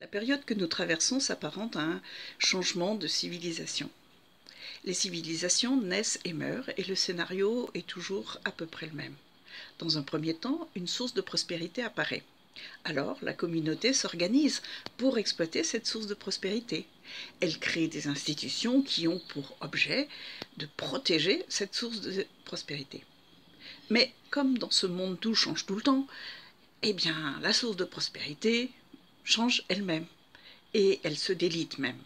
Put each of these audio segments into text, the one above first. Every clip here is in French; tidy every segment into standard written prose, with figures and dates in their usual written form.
La période que nous traversons s'apparente à un changement de civilisation. Les civilisations naissent et meurent et le scénario est toujours à peu près le même. Dans un premier temps, une source de prospérité apparaît. Alors, la communauté s'organise pour exploiter cette source de prospérité. Elle crée des institutions qui ont pour objet de protéger cette source de prospérité. Mais comme dans ce monde tout change tout le temps, eh bien, la source de prospérité change elle-même et elle se délite même.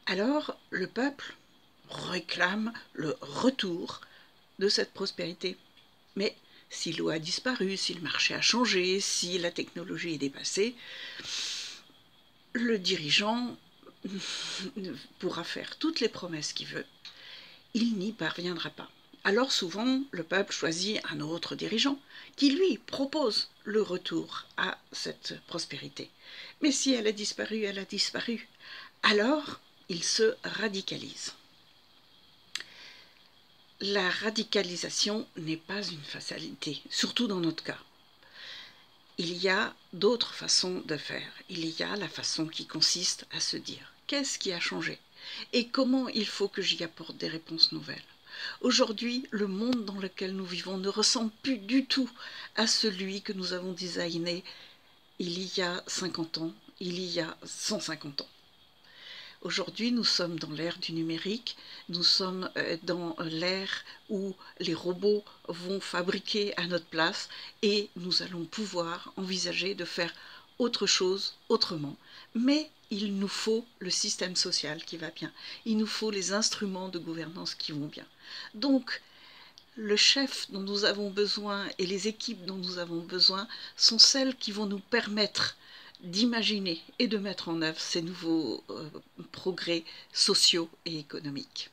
Alors, le peuple réclame le retour de cette prospérité. Mais si l'eau a disparu, si le marché a changé, si la technologie est dépassée, le dirigeant pourra faire toutes les promesses qu'il veut. Il n'y parviendra pas. Alors souvent, le peuple choisit un autre dirigeant qui, lui, propose le retour à cette prospérité. Mais si elle a disparu, elle a disparu. Alors, il se radicalise. La radicalisation n'est pas une fatalité, surtout dans notre cas. Il y a d'autres façons de faire. Il y a la façon qui consiste à se dire « Qu'est-ce qui a changé ? Et comment il faut que j'y apporte des réponses nouvelles ?» Aujourd'hui, le monde dans lequel nous vivons ne ressemble plus du tout à celui que nous avons designé il y a 50 ans, il y a 150 ans. Aujourd'hui, nous sommes dans l'ère du numérique, nous sommes dans l'ère où les robots vont fabriquer à notre place et nous allons pouvoir envisager de faire autre chose autrement. Mais il nous faut le système social qui va bien, il nous faut les instruments de gouvernance qui vont bien. Donc, le chef dont nous avons besoin et les équipes dont nous avons besoin sont celles qui vont nous permettre d'imaginer et de mettre en œuvre ces nouveaux progrès sociaux et économiques.